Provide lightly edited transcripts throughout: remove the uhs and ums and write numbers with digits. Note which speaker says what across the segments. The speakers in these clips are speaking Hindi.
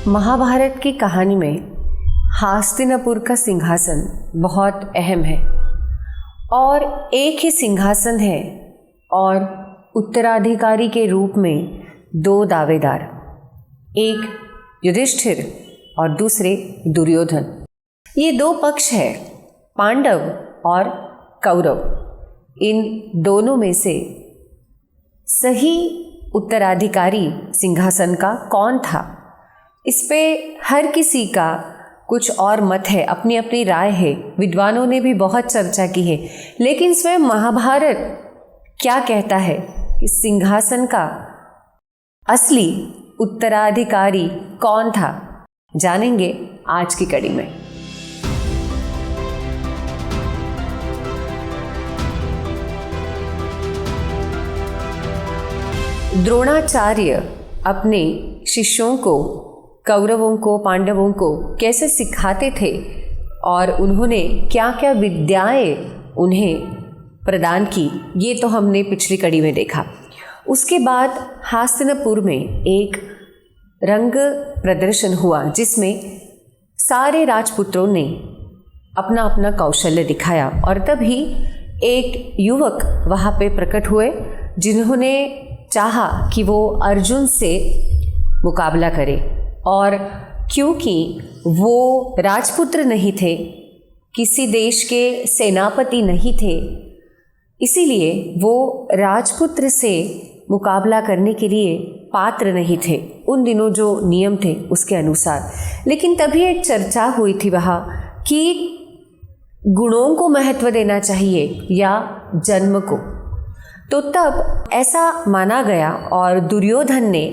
Speaker 1: महाभारत की कहानी में हस्तिनापुर का सिंहासन बहुत अहम है और एक ही सिंहासन है और उत्तराधिकारी के रूप में दो दावेदार, एक युधिष्ठिर और दूसरे दुर्योधन। ये दो पक्ष है, पांडव और कौरव। इन दोनों में से सही उत्तराधिकारी सिंहासन का कौन था, इस पे हर किसी का कुछ और मत है, अपनी अपनी राय है। विद्वानों ने भी बहुत चर्चा की है, लेकिन स्वयं महाभारत क्या कहता है कि सिंहासन का असली उत्तराधिकारी कौन था, जानेंगे आज की कड़ी में। द्रोणाचार्य अपने शिष्यों को, कौरवों को, पांडवों को कैसे सिखाते थे और उन्होंने क्या क्या विद्याएं उन्हें प्रदान की, ये तो हमने पिछली कड़ी में देखा। उसके बाद हस्तिनापुर में एक रंग प्रदर्शन हुआ जिसमें सारे राजपुत्रों ने अपना अपना कौशल्य दिखाया और तभी एक युवक वहाँ पे प्रकट हुए जिन्होंने चाहा कि वो अर्जुन से मुकाबला करे। और क्योंकि वो राजपुत्र नहीं थे, किसी देश के सेनापति नहीं थे, इसीलिए वो राजपुत्र से मुकाबला करने के लिए पात्र नहीं थे उन दिनों जो नियम थे उसके अनुसार। लेकिन तभी एक चर्चा हुई थी वहाँ कि गुणों को महत्व देना चाहिए या जन्म को। तो तब ऐसा माना गया और दुर्योधन ने,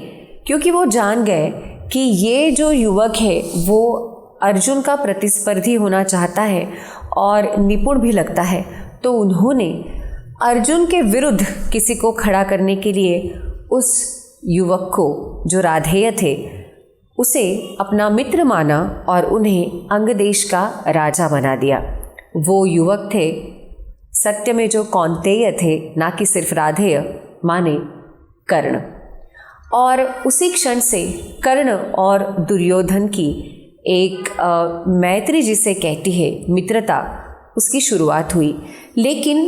Speaker 1: क्योंकि वो जान गए कि ये जो युवक है वो अर्जुन का प्रतिस्पर्धी होना चाहता है और निपुण भी लगता है, तो उन्होंने अर्जुन के विरुद्ध किसी को खड़ा करने के लिए उस युवक को, जो राधेय थे, उसे अपना मित्र माना और उन्हें अंग देश का राजा बना दिया। वो युवक थे सत्य में जो कौन्तेय थे, ना कि सिर्फ राधेय, माने कर्ण। और उसी क्षण से कर्ण और दुर्योधन की एक मैत्री जिसे कहती है, मित्रता, उसकी शुरुआत हुई। लेकिन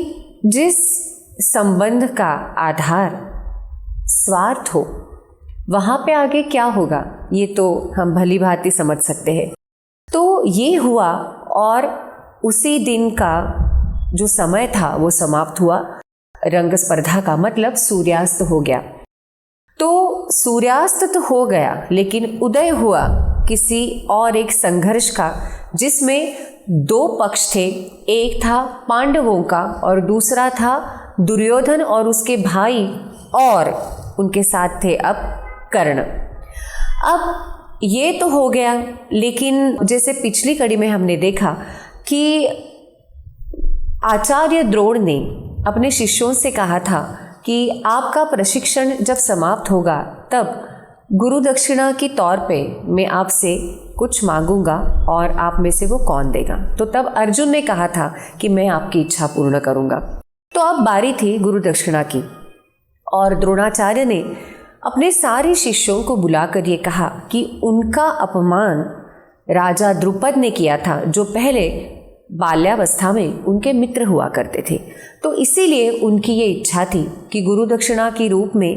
Speaker 1: जिस संबंध का आधार स्वार्थ हो, वहाँ पे आगे क्या होगा ये तो हम भली भांति समझ सकते हैं। तो ये हुआ और उसी दिन का जो समय था वो समाप्त हुआ। रंग स्पर्धा का मतलब सूर्यास्त हो गया। तो सूर्यास्त तो हो गया, लेकिन उदय हुआ किसी और एक संघर्ष का जिसमें दो पक्ष थे। एक था पांडवों का और दूसरा था दुर्योधन और उसके भाई, और उनके साथ थे अब कर्ण। अब ये तो हो गया, लेकिन जैसे पिछली कड़ी में हमने देखा कि आचार्य द्रोण ने अपने शिष्यों से कहा था कि आपका प्रशिक्षण जब समाप्त होगा तब गुरु दक्षिणा के तौर पे मैं आपसे कुछ मांगूंगा और आप में से वो कौन देगा। तो तब अर्जुन ने कहा था कि मैं आपकी इच्छा पूर्ण करूंगा। तो अब बारी थी गुरु दक्षिणा की और द्रोणाचार्य ने अपने सारे शिष्यों को बुलाकर ये कहा कि उनका अपमान राजा द्रुपद ने किया था, जो पहले बाल्यावस्था में उनके मित्र हुआ करते थे। तो इसीलिए उनकी ये इच्छा थी कि गुरु दक्षिणा के रूप में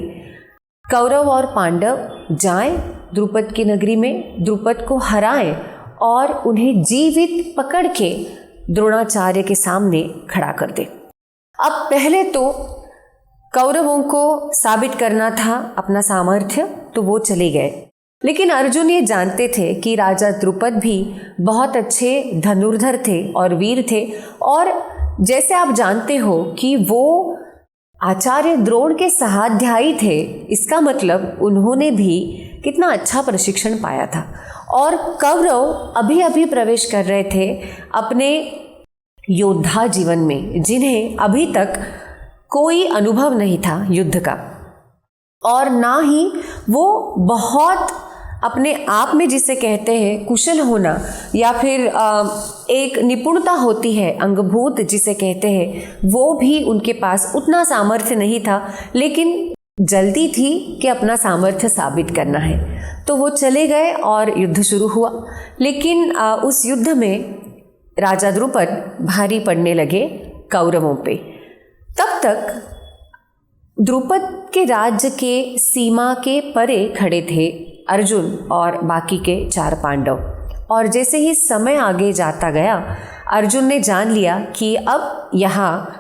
Speaker 1: कौरव और पांडव जाएं द्रुपद की नगरी में, द्रुपद को हराएं और उन्हें जीवित पकड़ के द्रोणाचार्य के सामने खड़ा कर दें। अब पहले तो कौरवों को साबित करना था अपना सामर्थ्य, तो वो चले गए। लेकिन अर्जुन ये जानते थे कि राजा द्रुपद भी बहुत अच्छे धनुर्धर थे और वीर थे, और जैसे आप जानते हो कि वो आचार्य द्रोण के सहाध्यायी थे, इसका मतलब उन्होंने भी कितना अच्छा प्रशिक्षण पाया था। और कौरव अभी अभी प्रवेश कर रहे थे अपने योद्धा जीवन में, जिन्हें अभी तक कोई अनुभव नहीं था युद्ध का, और ना ही वो बहुत अपने आप में जिसे कहते हैं कुशल होना या फिर एक निपुणता होती है अंगभूत जिसे कहते हैं, वो भी उनके पास उतना सामर्थ्य नहीं था। लेकिन जल्दी थी कि अपना सामर्थ्य साबित करना है। तो वो चले गए और युद्ध शुरू हुआ। लेकिन उस युद्ध में राजा द्रुपद भारी पड़ने लगे कौरवों पे। तब तक द्रुपद के राज्य के सीमा के परे खड़े थे अर्जुन और बाकी के 4 पांडव। और जैसे ही समय आगे जाता गया, अर्जुन ने जान लिया कि अब यहाँ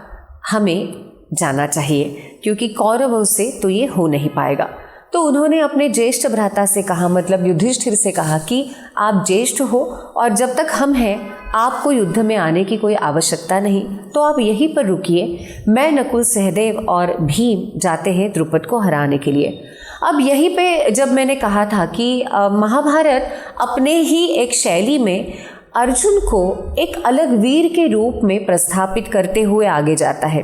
Speaker 1: हमें जाना चाहिए, क्योंकि कौरवों से तो ये हो नहीं पाएगा। तो उन्होंने अपने ज्येष्ठ भ्राता से कहा, मतलब युधिष्ठिर से कहा कि आप ज्येष्ठ हो और जब तक हम हैं आपको युद्ध में आने की कोई आवश्यकता नहीं, तो आप यहीं पर रुकिए। मैं, नकुल, सहदेव और भीम जाते हैं द्रुपद को हराने के लिए। अब यहीं पे जब मैंने कहा था कि महाभारत अपने ही एक शैली में अर्जुन को एक अलग वीर के रूप में प्रस्थापित करते हुए आगे जाता है,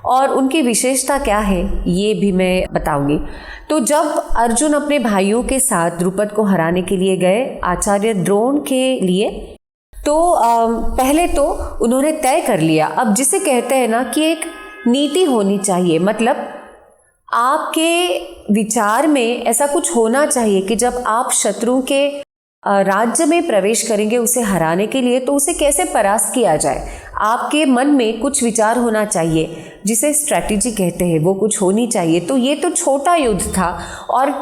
Speaker 1: और उनकी विशेषता क्या है ये भी मैं बताऊंगी। तो जब अर्जुन अपने भाइयों के साथ द्रुपद को हराने के लिए गए आचार्य द्रोण के लिए, तो पहले तो उन्होंने तय कर लिया, अब जिसे कहते हैं ना कि एक नीति होनी चाहिए, मतलब आपके विचार में ऐसा कुछ होना चाहिए कि जब आप शत्रु के राज्य में प्रवेश करेंगे उसे हराने के लिए, तो उसे कैसे परास्त किया जाए। आपके मन में कुछ विचार होना चाहिए, जिसे स्ट्रैटेजी कहते हैं, वो कुछ होनी चाहिए। तो ये तो छोटा युद्ध था और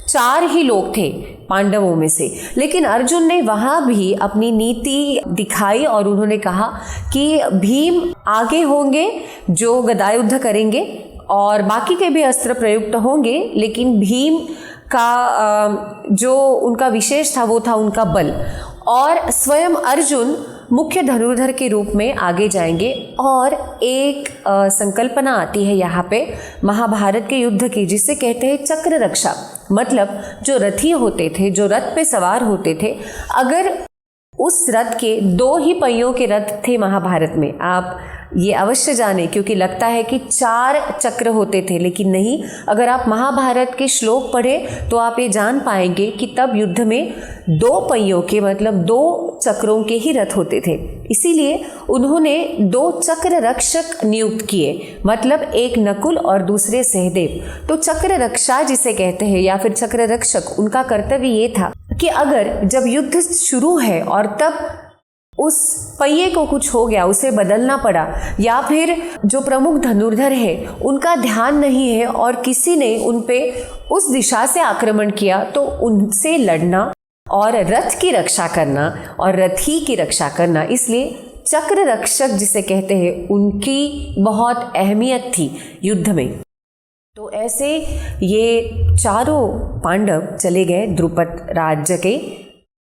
Speaker 1: 4 ही लोग थे पांडवों में से, लेकिन अर्जुन ने वहाँ भी अपनी नीति दिखाई और उन्होंने कहा कि भीम आगे होंगे जो गदा युद्ध करेंगे और बाकी के भी अस्त्र प्रयुक्त होंगे, लेकिन भीम का जो उनका विशेष था वो था उनका बल, और स्वयं अर्जुन मुख्य धनुर्धर के रूप में आगे जाएंगे। और एक संकल्पना आती है यहाँ पे महाभारत के युद्ध की, जिसे कहते हैं चक्र रक्षा। मतलब जो रथी होते थे, जो रथ पे सवार होते थे, अगर उस रथ के 2 ही पहियों के रथ थे महाभारत में, आप ये अवश्य जाने, क्योंकि लगता है कि 4 चक्र होते थे, लेकिन नहीं। अगर आप महाभारत के श्लोक पढ़ें तो आप ये जान पाएंगे कि तब युद्ध में 2 पहियों के, मतलब 2 चक्रों के ही रथ होते थे। इसीलिए उन्होंने 2 चक्र रक्षक नियुक्त किए, मतलब एक नकुल और दूसरे सहदेव। तो चक्र रक्षा जिसे कहते हैं या फिर चक्र रक्षक, उनका कर्तव्य ये था कि अगर जब युद्ध शुरू है और तब उस पहिए को कुछ हो गया, उसे बदलना पड़ा, या फिर जो प्रमुख धनुर्धर है उनका ध्यान नहीं है और किसी ने उन पे उस दिशा से आक्रमण किया, तो उनसे लड़ना और रथ की रक्षा करना और रथी की रक्षा करना, इसलिए चक्र रक्षक जिसे कहते हैं उनकी बहुत अहमियत थी युद्ध में। तो ऐसे ये चारों पांडव चले गए द्रुपद राज्य के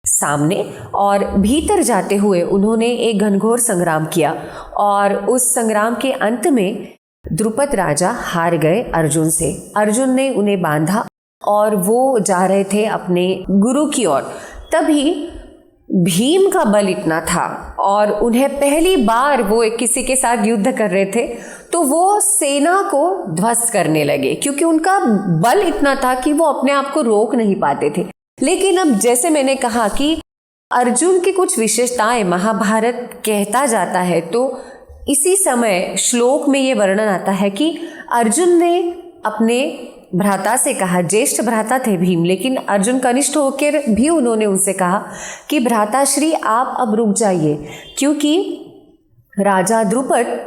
Speaker 1: सामने, और भीतर जाते हुए उन्होंने एक घनघोर संग्राम किया, और उस संग्राम के अंत में द्रुपद राजा हार गए अर्जुन से। अर्जुन ने उन्हें बांधा और वो जा रहे थे अपने गुरु की ओर। तभी भीम का बल इतना था और उन्हें पहली बार वो किसी के साथ युद्ध कर रहे थे, तो वो सेना को ध्वस्त करने लगे, क्योंकि उनका बल इतना था कि वो अपने आप को रोक नहीं पाते थे। लेकिन अब जैसे मैंने कहा कि अर्जुन की कुछ विशेषताएं महाभारत कहता जाता है, तो इसी समय श्लोक में ये वर्णन आता है कि अर्जुन ने अपने भ्राता से कहा, ज्येष्ठ भ्राता थे भीम, लेकिन अर्जुन कनिष्ठ होकर भी उन्होंने उनसे कहा कि भ्राताश्री आप अब रुक जाइए, क्योंकि राजा द्रुपद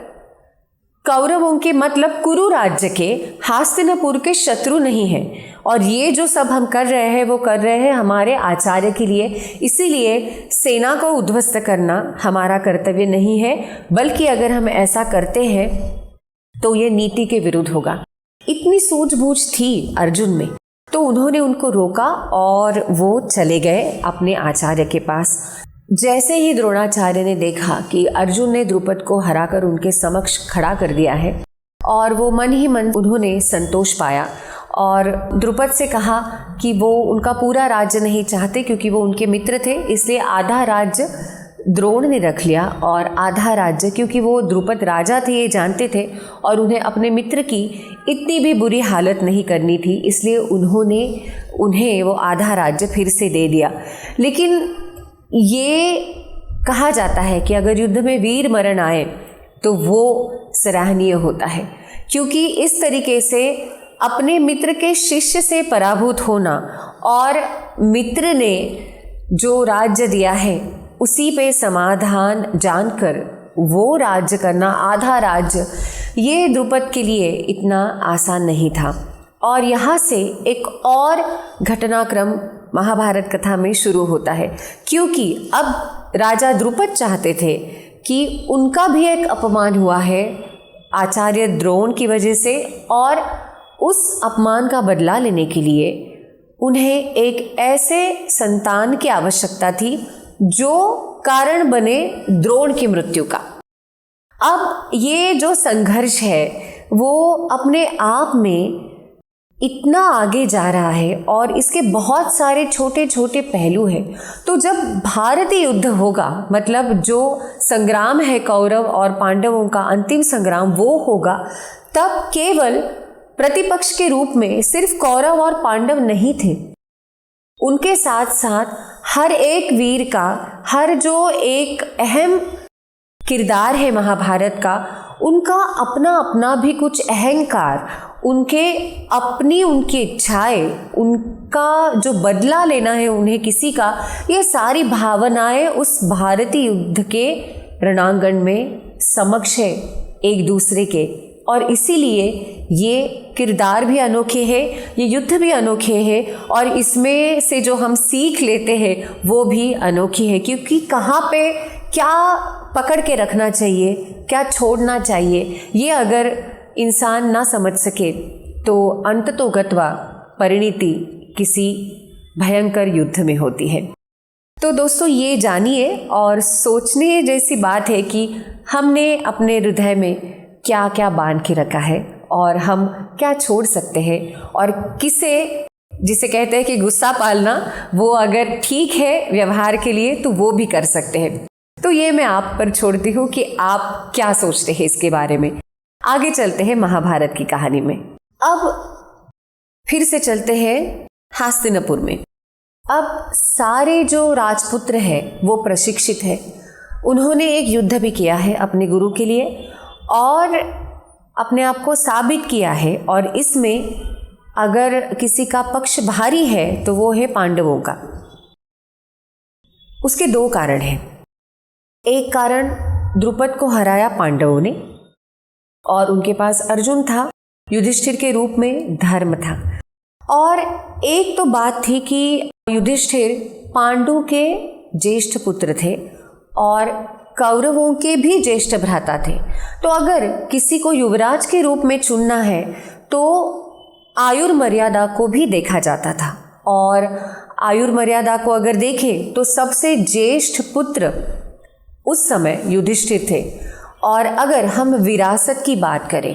Speaker 1: कौरवों के, मतलब कुरु राज्य के, हस्तिनापुर के शत्रु नहीं है, और ये जो सब हम कर रहे हैं वो कर रहे हैं हमारे आचार्य के लिए। इसीलिए सेना को उद्ध्वस्त करना हमारा कर्तव्य नहीं है, बल्कि अगर हम ऐसा करते हैं तो ये नीति के विरुद्ध होगा। इतनी सूझबूझ थी अर्जुन में, तो उन्होंने उनको रोका और वो चले गए अपने आचार्य के पास। जैसे ही द्रोणाचार्य ने देखा कि अर्जुन ने द्रुपद को हराकर उनके समक्ष खड़ा कर दिया है, और वो मन ही मन उन्होंने संतोष पाया और द्रुपद से कहा कि वो उनका पूरा राज्य नहीं चाहते, क्योंकि वो उनके मित्र थे, इसलिए आधा राज्य द्रोण ने रख लिया और आधा राज्य, क्योंकि वो द्रुपद राजा थे ये जानते थे और उन्हें अपने मित्र की इतनी भी बुरी हालत नहीं करनी थी, इसलिए उन्हें वो आधा राज्य फिर से दे दिया। लेकिन ये कहा जाता है कि अगर युद्ध में वीर मरण आए तो वो सराहनीय होता है, क्योंकि इस तरीके से अपने मित्र के शिष्य से पराभूत होना और मित्र ने जो राज्य दिया है उसी पे समाधान जानकर वो राज्य करना, आधा राज्य, ये द्रुपद के लिए इतना आसान नहीं था। और यहाँ से एक और घटनाक्रम महाभारत कथा में शुरू होता है, क्योंकि अब राजा द्रुपद चाहते थे कि उनका भी एक अपमान हुआ है आचार्य द्रोण की वजह से, और उस अपमान का बदला लेने के लिए उन्हें एक ऐसे संतान की आवश्यकता थी जो कारण बने द्रोण की मृत्यु का। अब ये जो संघर्ष है वो अपने आप में इतना आगे जा रहा है और इसके बहुत सारे छोटे छोटे पहलू हैं। तो जब भारतीय युद्ध होगा, मतलब जो संग्राम है कौरव और पांडवों का अंतिम संग्राम वो होगा, तब केवल प्रतिपक्ष के रूप में सिर्फ कौरव और पांडव नहीं थे, उनके साथ साथ हर एक वीर का, हर जो एक अहम किरदार है महाभारत का, उनका अपना अपना भी कुछ अहंकार, उनकी इच्छाएं, उनका जो बदला लेना है उन्हें किसी का, ये सारी भावनाएं उस भारतीय युद्ध के रणांगण में समक्ष है एक दूसरे के। और इसीलिए ये किरदार भी अनोखे हैं, ये युद्ध भी अनोखे हैं, और इसमें से जो हम सीख लेते हैं वो भी अनोखी है, क्योंकि कहाँ पे क्या पकड़ के रखना चाहिए, क्या छोड़ना चाहिए, ये अगर इंसान ना समझ सके तो अंततोगत्वा परिणति किसी भयंकर युद्ध में होती है। तो दोस्तों ये जानिए और सोचने जैसी बात है कि हमने अपने हृदय में क्या क्या बांध के रखा है और हम क्या छोड़ सकते हैं, और किसे, जिसे कहते हैं कि गुस्सा पालना, वो अगर ठीक है व्यवहार के लिए तो वो भी कर सकते हैं। तो ये मैं आप पर छोड़ती हूँ कि आप क्या सोचते हैं इसके बारे में। आगे चलते हैं महाभारत की कहानी में। अब फिर से चलते हैं हस्तिनापुर में। अब सारे जो राजपुत्र हैं वो प्रशिक्षित है, उन्होंने एक युद्ध भी किया है अपने गुरु के लिए और अपने आप को साबित किया है, और इसमें अगर किसी का पक्ष भारी है तो वो है पांडवों का। उसके दो कारण हैं। एक कारण, द्रुपद को हराया पांडवों ने और उनके पास अर्जुन था, युधिष्ठिर के रूप में धर्म था। और एक तो बात थी कि युधिष्ठिर पांडु के ज्येष्ठ पुत्र थे और कौरवों के भी ज्येष्ठ भ्राता थे। तो अगर किसी को युवराज के रूप में चुनना है तो आयुर्मर्यादा को भी देखा जाता था, और आयुर्मर्यादा को अगर देखें तो सबसे ज्येष्ठ पुत्र उस समय युधिष्ठिर थे। और अगर हम विरासत की बात करें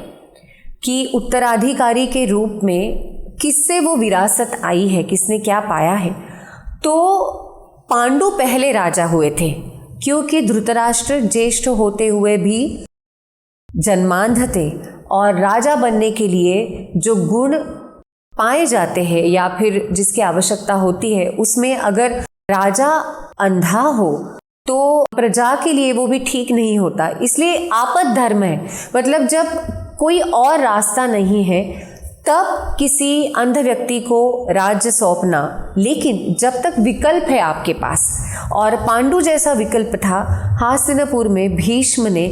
Speaker 1: कि उत्तराधिकारी के रूप में किससे वो विरासत आई है, किसने क्या पाया है, तो पांडु पहले राजा हुए थे, क्योंकि धृतराष्ट्र ज्येष्ठ होते हुए भी जन्मांध थे, और राजा बनने के लिए जो गुण पाए जाते हैं या फिर जिसकी आवश्यकता होती है, उसमें अगर राजा अंधा हो तो प्रजा के लिए वो भी ठीक नहीं होता। इसलिए आपद धर्म है, मतलब जब कोई और रास्ता नहीं है तब किसी अंध व्यक्ति को राज्य सौंपना, लेकिन जब तक विकल्प है आपके पास, और पांडु जैसा विकल्प था, हस्तिनापुर में भीष्म ने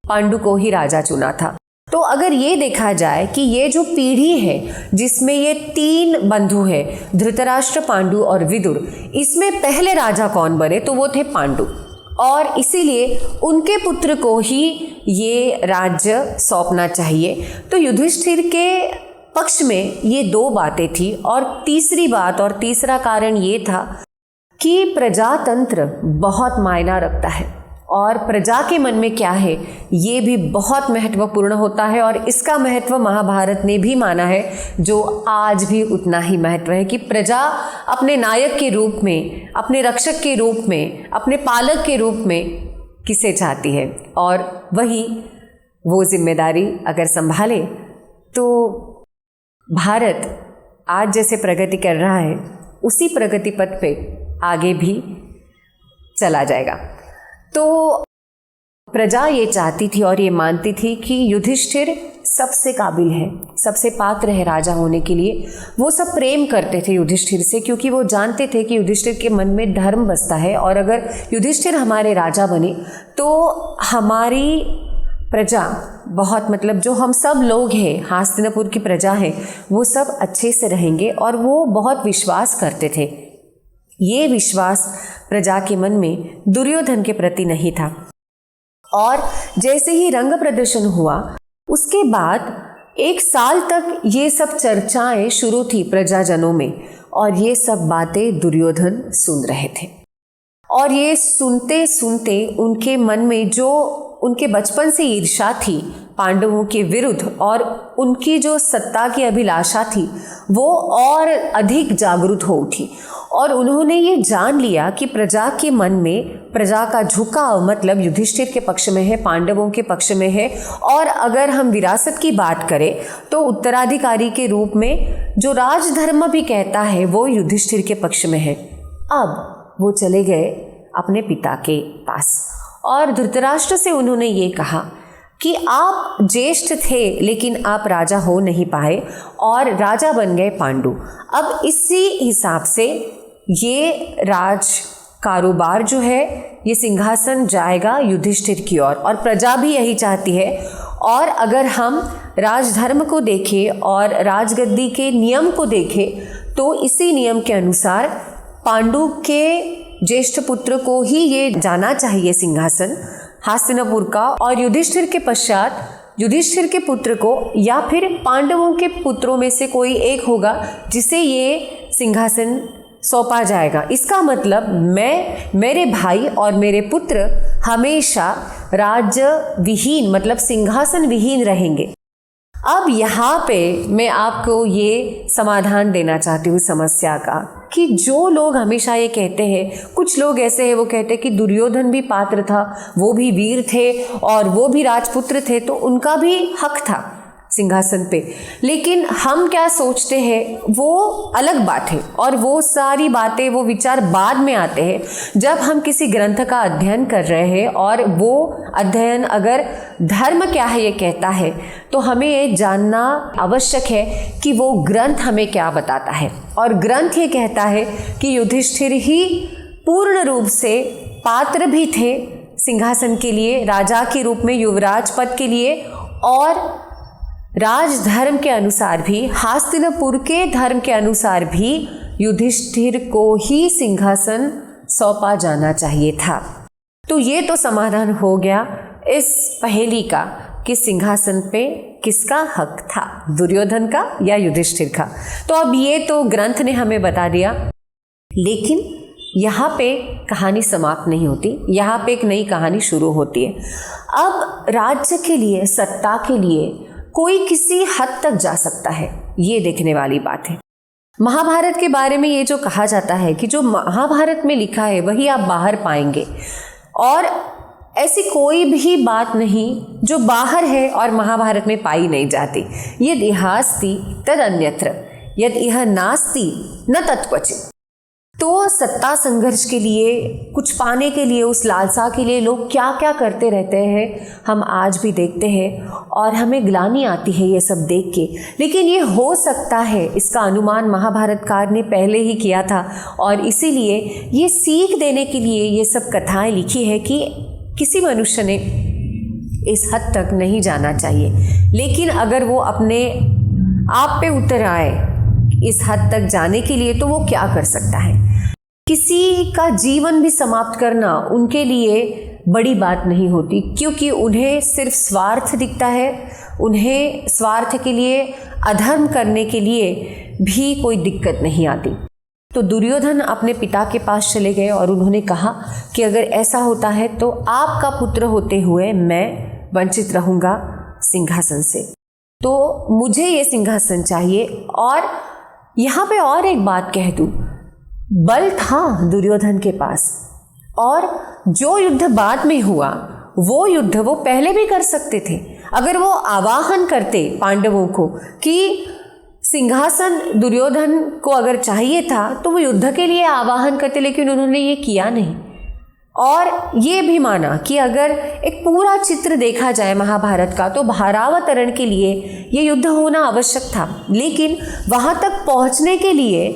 Speaker 1: पांडु को ही राजा चुना था। तो अगर ये देखा जाए कि ये जो पीढ़ी है जिसमें ये तीन बंधु है, धृतराष्ट्र, पांडु और विदुर, इसमें पहले राजा कौन बने, तो वो थे पांडु, और इसीलिए उनके पुत्र को ही ये राज्य सौंपना चाहिए। तो युधिष्ठिर के पक्ष में ये दो बातें थी। और तीसरी बात और तीसरा कारण ये था कि प्रजातंत्र बहुत मायना रखता है, और प्रजा के मन में क्या है ये भी बहुत महत्वपूर्ण होता है, और इसका महत्व महाभारत ने भी माना है, जो आज भी उतना ही महत्व है कि प्रजा अपने नायक के रूप में, अपने रक्षक के रूप में, अपने पालक के रूप में किसे चाहती है, और वही वो जिम्मेदारी अगर संभाले तो भारत आज जैसे प्रगति कर रहा है उसी प्रगति पथ पे आगे भी चला जाएगा। तो प्रजा ये चाहती थी और ये मानती थी कि युधिष्ठिर सबसे काबिल है, सबसे पात्र है राजा होने के लिए। वो सब प्रेम करते थे युधिष्ठिर से, क्योंकि वो जानते थे कि युधिष्ठिर के मन में धर्म बसता है और अगर युधिष्ठिर हमारे राजा बने तो हमारी प्रजा बहुत, मतलब जो हम सब लोग हैं, हस्तिनापुर की प्रजा है, वो सब अच्छे से रहेंगे। और वो बहुत विश्वास करते थे। ये विश्वास प्रजा के मन में दुर्योधन के प्रति नहीं था। और जैसे ही रंग प्रदर्शन हुआ उसके बाद 1 साल तक ये सब चर्चाएं शुरू थी प्रजाजनों में, और ये सब बातें दुर्योधन सुन रहे थे। और ये सुनते सुनते उनके मन में जो उनके बचपन से ईर्ष्या थी पांडवों के विरुद्ध और उनकी जो सत्ता की अभिलाषा थी वो और अधिक जागरूक हो उठी। और उन्होंने ये जान लिया कि प्रजा के मन में प्रजा का झुकाव मतलब युधिष्ठिर के पक्ष में है, पांडवों के पक्ष में है। और अगर हम विरासत की बात करें तो उत्तराधिकारी के रूप में जो राजधर्म भी कहता है वो युधिष्ठिर के पक्ष में है। अब वो चले गए अपने पिता के पास और धृतराष्ट्र से उन्होंने ये कहा कि आप ज्येष्ठ थे लेकिन आप राजा हो नहीं पाए और राजा बन गए पांडु। अब इसी हिसाब से ये राज कारोबार जो है ये सिंहासन जाएगा युधिष्ठिर की ओर और प्रजा भी यही चाहती है। और अगर हम राजधर्म को देखें और राजगद्दी के नियम को देखें तो इसी नियम के अनुसार पांडु के ज्येष्ठ पुत्र को ही ये जाना चाहिए सिंहासन हस्तिनापुर का, और युधिष्ठिर के पश्चात युधिष्ठिर के पुत्र को या फिर पांडवों के पुत्रों में से कोई एक होगा जिसे ये सिंहासन सौंपा जाएगा। इसका मतलब मेरे भाई और मेरे पुत्र हमेशा राज्य विहीन मतलब सिंहासन विहीन रहेंगे। अब यहाँ पे मैं आपको ये समाधान देना चाहती हूँ समस्या का कि जो लोग हमेशा ये कहते हैं, कुछ लोग ऐसे हैं वो कहते हैं कि दुर्योधन भी पात्र था, वो भी वीर थे और वो भी राजपुत्र थे तो उनका भी हक था सिंहासन पे। लेकिन हम क्या सोचते हैं वो अलग बात है और वो सारी बातें वो विचार बाद में आते हैं जब हम किसी ग्रंथ का अध्ययन कर रहे हैं। और वो अध्ययन अगर धर्म क्या है ये कहता है तो हमें ये जानना आवश्यक है कि वो ग्रंथ हमें क्या बताता है। और ग्रंथ ये कहता है कि युधिष्ठिर ही पूर्ण रूप से पात्र भी थे सिंहासन के लिए, राजा के रूप में युवराज पद के लिए, और राजधर्म के अनुसार भी हस्तिनापुर के धर्म के अनुसार भी युधिष्ठिर को ही सिंहासन सौंपा जाना चाहिए था। तो ये तो समाधान हो गया इस पहेली का कि सिंहासन पे किसका हक था, दुर्योधन का या युधिष्ठिर का। तो अब ये तो ग्रंथ ने हमें बता दिया, लेकिन यहाँ पे कहानी समाप्त नहीं होती, यहाँ पे एक नई कहानी शुरू होती है। अब राज्य के लिए, सत्ता के लिए कोई किसी हद तक जा सकता है, ये देखने वाली बात है। महाभारत के बारे में ये जो कहा जाता है कि जो महाभारत में लिखा है वही आप बाहर पाएंगे, और ऐसी कोई भी बात नहीं जो बाहर है और महाभारत में पाई नहीं जाती। यद इहास्ति तद अन्यत्र यद इह नास्ति न तत्क्वचित्। तो सत्ता संघर्ष के लिए, कुछ पाने के लिए, उस लालसा के लिए लोग क्या क्या करते रहते हैं हम आज भी देखते हैं और हमें ग्लानि आती है ये सब देख के। लेकिन ये हो सकता है, इसका अनुमान महाभारतकार ने पहले ही किया था और इसीलिए ये सीख देने के लिए ये सब कथाएं लिखी है कि किसी मनुष्य ने इस हद तक नहीं जाना चाहिए। लेकिन अगर वो अपने आप पे उतर आए इस हद तक जाने के लिए तो वो क्या कर सकता है। किसी का जीवन भी समाप्त करना उनके लिए बड़ी बात नहीं होती, क्योंकि उन्हें सिर्फ स्वार्थ दिखता है। उन्हें स्वार्थ के लिए, अधर्म करने के लिए भी कोई दिक्कत नहीं आती। तो दुर्योधन अपने पिता के पास चले गए और उन्होंने कहा कि अगर ऐसा होता है तो आपका पुत्र होते हुए मैं वंचित रहूँगा सिंहासन से, तो मुझे ये सिंहासन चाहिए। और यहाँ पे और एक बात कह दूँ, बल था दुर्योधन के पास, और जो युद्ध बाद में हुआ वो युद्ध वो पहले भी कर सकते थे। अगर वो आवाहन करते पांडवों को कि सिंहासन दुर्योधन को अगर चाहिए था तो वो युद्ध के लिए आवाहन करते, लेकिन उन्होंने ये किया नहीं। और ये भी माना कि अगर एक पूरा चित्र देखा जाए महाभारत का तो भारावतरण के लिए ये युद्ध होना आवश्यक था, लेकिन वहाँ तक पहुँचने के लिए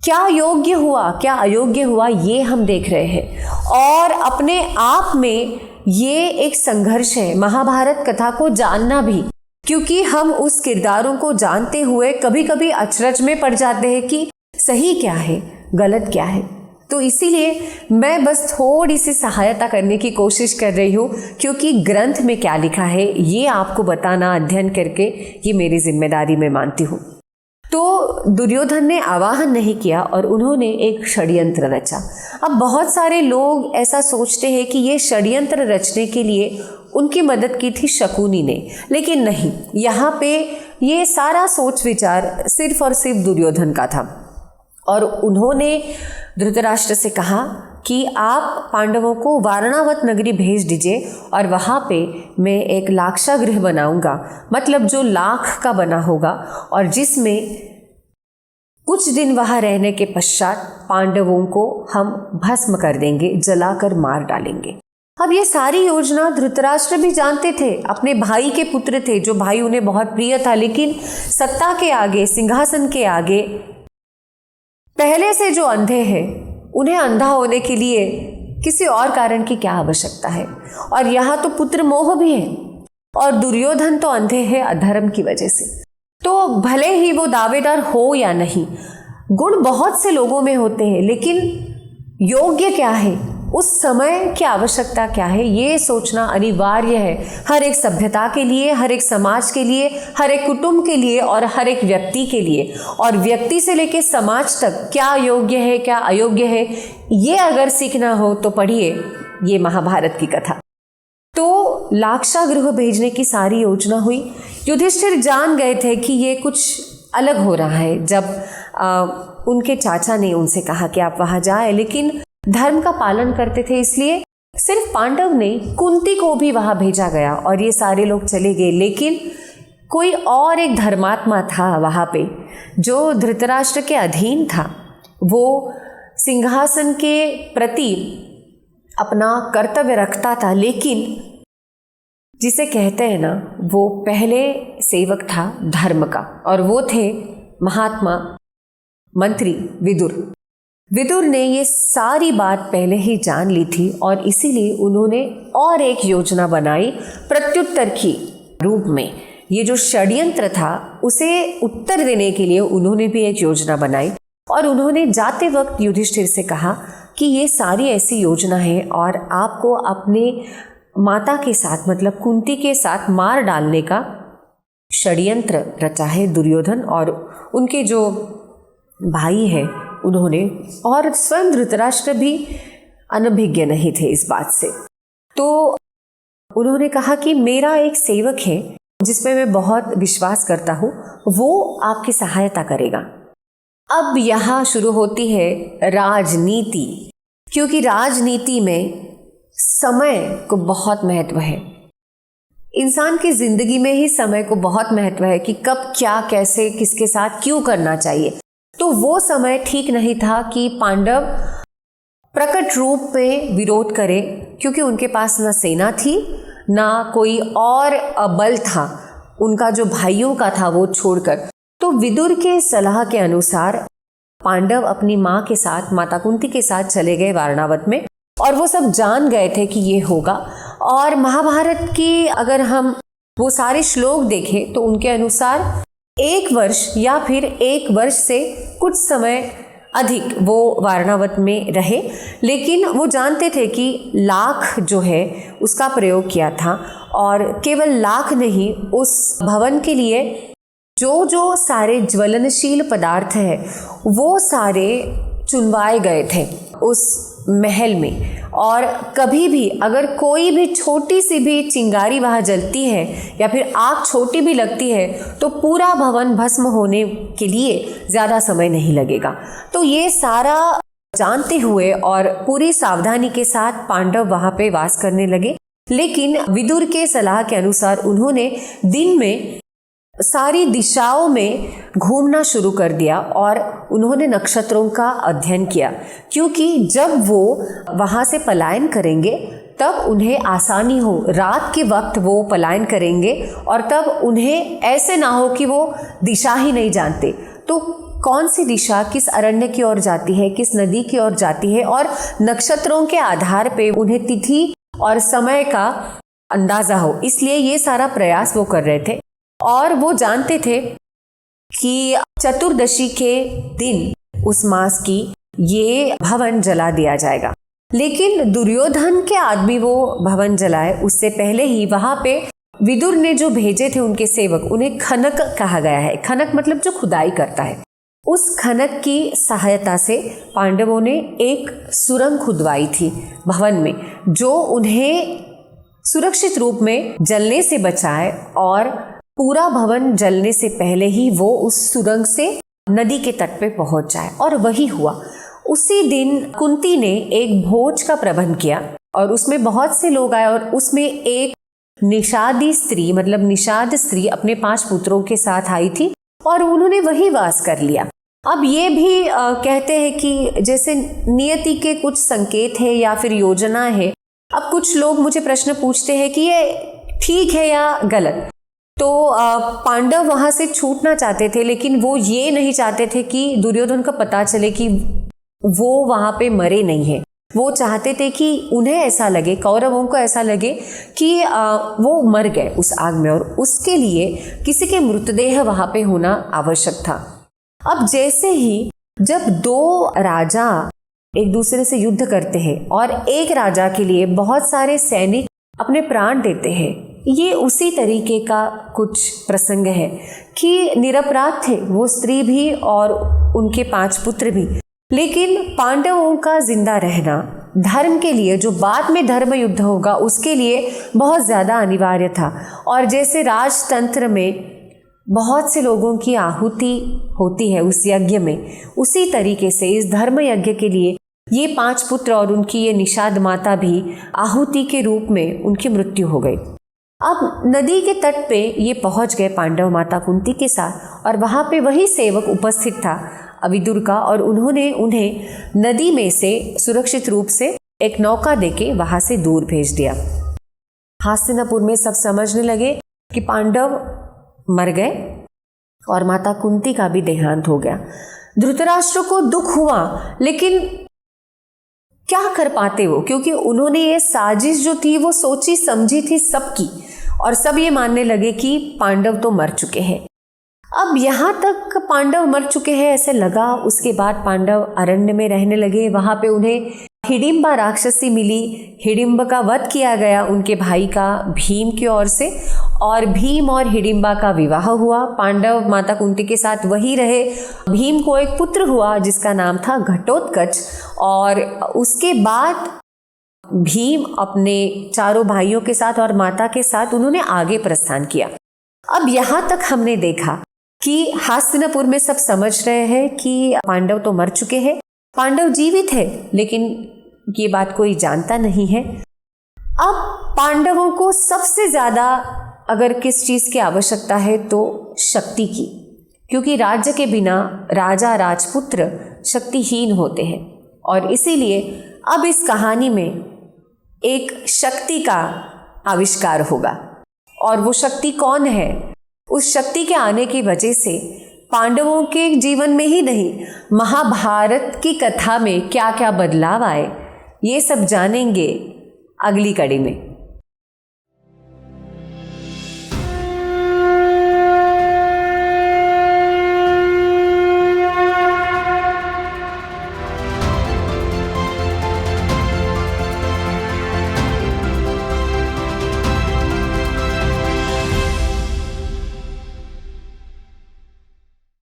Speaker 1: क्या योग्य हुआ क्या अयोग्य हुआ ये हम देख रहे हैं। और अपने आप में ये एक संघर्ष है महाभारत कथा को जानना भी, क्योंकि हम उस किरदारों को जानते हुए कभी कभी अचरज में पड़ जाते हैं कि सही क्या है गलत क्या है। तो इसीलिए मैं बस थोड़ी सी सहायता करने की कोशिश कर रही हूँ, क्योंकि ग्रंथ में क्या लिखा है ये आपको बताना अध्ययन करके ये मेरी जिम्मेदारी मैं मानती हूँ। तो दुर्योधन ने आवाहन नहीं किया और उन्होंने एक षड्यंत्र रचा। अब बहुत सारे लोग ऐसा सोचते हैं कि ये षड्यंत्र रचने के लिए उनकी मदद की थी शकुनी ने, लेकिन नहीं, यहाँ पे ये सारा सोच विचार सिर्फ और सिर्फ दुर्योधन का था। और उन्होंने धृतराष्ट्र से कहा कि आप पांडवों को वारणावत नगरी भेज दीजिए और वहाँ पे मैं एक लाक्षागृह बनाऊंगा, मतलब जो लाख का बना होगा, और जिसमें कुछ दिन वहाँ रहने के पश्चात पांडवों को हम भस्म कर देंगे, जलाकर मार डालेंगे। अब ये सारी योजना धृतराष्ट्र भी जानते थे, अपने भाई के पुत्र थे, जो भाई उन्हें बहुत प्रिय था, लेकिन सत्ता के आगे, सिंहासन के आगे पहले से जो अंधे हैं उन्हें अंधा होने के लिए किसी और कारण की क्या आवश्यकता है। और यहाँ तो पुत्र मोह भी है, और दुर्योधन तो अंधे हैं अधर्म की वजह से। तो भले ही वो दावेदार हो या नहीं, गुण बहुत से लोगों में होते हैं, लेकिन योग्य क्या है, उस समय की आवश्यकता क्या है, ये सोचना अनिवार्य है हर एक सभ्यता के लिए, हर एक समाज के लिए, हर एक कुटुंब के लिए और हर एक व्यक्ति के लिए। और व्यक्ति से लेकर समाज तक क्या योग्य है क्या अयोग्य है, ये अगर सीखना हो तो पढ़िए ये महाभारत की कथा। तो लाक्षागृह भेजने की सारी योजना हुई। युधिष्ठिर जान गए थे कि ये कुछ अलग हो रहा है जब उनके चाचा ने उनसे कहा कि आप वहाँ जाए, लेकिन धर्म का पालन करते थे, इसलिए सिर्फ पांडव ने कुंती को भी वहाँ भेजा गया और ये सारे लोग चले गए। लेकिन कोई और एक धर्मात्मा था वहाँ पे जो धृतराष्ट्र के अधीन था, वो सिंहासन के प्रति अपना कर्तव्य रखता था, लेकिन जिसे कहते हैं ना, वो पहले सेवक था धर्म का, और वो थे महात्मा मंत्री विदुर। विदुर ने ये सारी बात पहले ही जान ली थी और इसीलिए उन्होंने और एक योजना बनाई प्रत्युत्तर की रूप में। ये जो षड्यंत्र था उसे उत्तर देने के लिए उन्होंने भी एक योजना बनाई, और उन्होंने जाते वक्त युधिष्ठिर से कहा कि ये सारी ऐसी योजना है और आपको अपने माता के साथ, मतलब कुंती के साथ मार डालने का षड्यंत्र रचा है दुर्योधन और उनके जो भाई हैं उन्होंने, और स्वयं धृतराष्ट्र भी अनभिज्ञ नहीं थे इस बात से। तो उन्होंने कहा कि मेरा एक सेवक है जिसमें मैं बहुत विश्वास करता हूँ, वो आपकी सहायता करेगा। अब यहाँ शुरू होती है राजनीति, क्योंकि राजनीति में समय को बहुत महत्व है। इंसान की जिंदगी में ही समय को बहुत महत्व है कि कब क्या कैसे किसके साथ क्यों करना चाहिए। तो वो समय ठीक नहीं था कि पांडव प्रकट रूप में विरोध करें, क्योंकि उनके पास न सेना थी ना कोई और बल था, उनका जो भाइयों का था वो छोड़कर। तो विदुर के सलाह के अनुसार पांडव अपनी माँ के साथ, माता कुंती के साथ चले गए वारणावत में, और वो सब जान गए थे कि ये होगा। और महाभारत की अगर हम वो सारे श्लोक देखें तो उनके अनुसार 1 वर्ष या फिर 1 वर्ष से कुछ समय अधिक वो वारणावत में रहे, लेकिन वो जानते थे कि लाख जो है उसका प्रयोग किया था, और केवल लाख नहीं, उस भवन के लिए जो जो सारे ज्वलनशील पदार्थ है वो सारे चुनवाए गए थे उस महल में। और कभी भी अगर कोई भी छोटी सी भी चिंगारी वहाँ जलती है या फिर आग छोटी भी लगती है तो पूरा भवन भस्म होने के लिए ज़्यादा समय नहीं लगेगा। तो ये सारा जानते हुए और पूरी सावधानी के साथ पांडव वहाँ पे वास करने लगे। लेकिन विदुर के सलाह के अनुसार उन्होंने दिन में सारी दिशाओं में घूमना शुरू कर दिया और उन्होंने नक्षत्रों का अध्ययन किया, क्योंकि जब वो वहाँ से पलायन करेंगे तब उन्हें आसानी हो। रात के वक्त वो पलायन करेंगे और तब उन्हें ऐसे ना हो कि वो दिशा ही नहीं जानते, तो कौन सी दिशा किस अरण्य की ओर जाती है, किस नदी की ओर जाती है, और नक्षत्रों के आधार पे उन्हें तिथि और समय का अंदाजा हो। इसलिए ये सारा प्रयास वो कर रहे थे और वो जानते थे कि चतुर्दशी के दिन उस मास की ये भवन जला दिया जाएगा। लेकिन दुर्योधन के आदमी वो भवन जलाए उससे पहले ही वहां पे विदुर ने जो भेजे थे उनके सेवक, उन्हें खनक कहा गया है। खनक मतलब जो खुदाई करता है। उस खनक की सहायता से पांडवों ने एक सुरंग खुदवाई थी भवन में, जो उन्हें सुरक्षित रूप में जलने से बचाए, और पूरा भवन जलने से पहले ही वो उस सुरंग से नदी के तट पे पहुंच जाए। और वही हुआ। उसी दिन कुंती ने एक भोज का प्रबंध किया और उसमें बहुत से लोग आए और उसमें एक निषादी स्त्री, मतलब निषाद स्त्री अपने 5 पुत्रों के साथ आई थी और उन्होंने वही वास कर लिया। अब ये भी कहते हैं कि जैसे नियति के कुछ संकेत है या फिर योजना है। अब कुछ लोग मुझे प्रश्न पूछते हैं कि ये ठीक है या गलत। तो पांडव वहां से छूटना चाहते थे, लेकिन वो ये नहीं चाहते थे कि दुर्योधन का पता चले कि वो वहां पे मरे नहीं है। वो चाहते थे कि उन्हें ऐसा लगे, कौरवों को ऐसा लगे कि वो मर गए उस आग में, और उसके लिए किसी के मृतदेह वहां पे होना आवश्यक था। अब जैसे ही जब 2 राजा एक दूसरे से युद्ध करते हैं और एक राजा के लिए बहुत सारे सैनिक अपने प्राण देते हैं, ये उसी तरीके का कुछ प्रसंग है कि निरपराध थे वो स्त्री भी और उनके 5 पुत्र भी, लेकिन पांडवों का जिंदा रहना धर्म के लिए, जो बाद में धर्म युद्ध होगा उसके लिए बहुत ज़्यादा अनिवार्य था। और जैसे राजतंत्र में बहुत से लोगों की आहुति होती है उस यज्ञ में, उसी तरीके से इस धर्म यज्ञ के लिए ये 5 पुत्र और उनकी ये निषाद माता भी आहुति के रूप में उनकी मृत्यु हो गई। अब नदी के तट पे ये पहुंच गए पांडव माता कुंती के साथ, और वहां पे वही सेवक उपस्थित था विदुर का, और उन्होंने उन्हें नदी में से सुरक्षित रूप से एक नौका देके वहां से दूर भेज दिया। हस्तिनापुर में सब समझने लगे कि पांडव मर गए और माता कुंती का भी देहांत हो गया। धृतराष्ट्र को दुख हुआ, लेकिन क्या कर पाते वो, क्योंकि उन्होंने ये साजिश जो थी वो सोची समझी थी सबकी, और सब ये मानने लगे कि पांडव तो मर चुके हैं। अब यहाँ तक पांडव मर चुके हैं ऐसे लगा। उसके बाद पांडव अरण्य में रहने लगे। वहाँ पे उन्हें हिडिंबा राक्षसी मिली। हिडिंबा का वध किया गया उनके भाई का भीम की ओर से, और भीम और हिडिंबा का विवाह हुआ। पांडव माता कुंती के साथ वही रहे। भीम को एक पुत्र हुआ जिसका नाम था घटोत्कच, और उसके बाद भीम अपने 4 भाइयों के साथ और माता के साथ उन्होंने आगे प्रस्थान किया। अब यहाँ तक हमने देखा कि हस्तिनापुर में सब समझ रहे हैं कि पांडव तो मर चुके हैं, पांडव जीवित है, लेकिन ये बात कोई जानता नहीं है। अब पांडवों को सबसे ज्यादा अगर किस चीज की आवश्यकता है तो शक्ति की, क्योंकि राज्य के बिना राजा राजपुत्र शक्तिहीन होते हैं, और इसीलिए अब इस कहानी में एक शक्ति का आविष्कार होगा। और वो शक्ति कौन है? उस शक्ति के आने की वजह से पांडवों के जीवन में ही नहीं, महाभारत की कथा में क्या क्या बदलाव आए, ये सब जानेंगे अगली कड़ी में।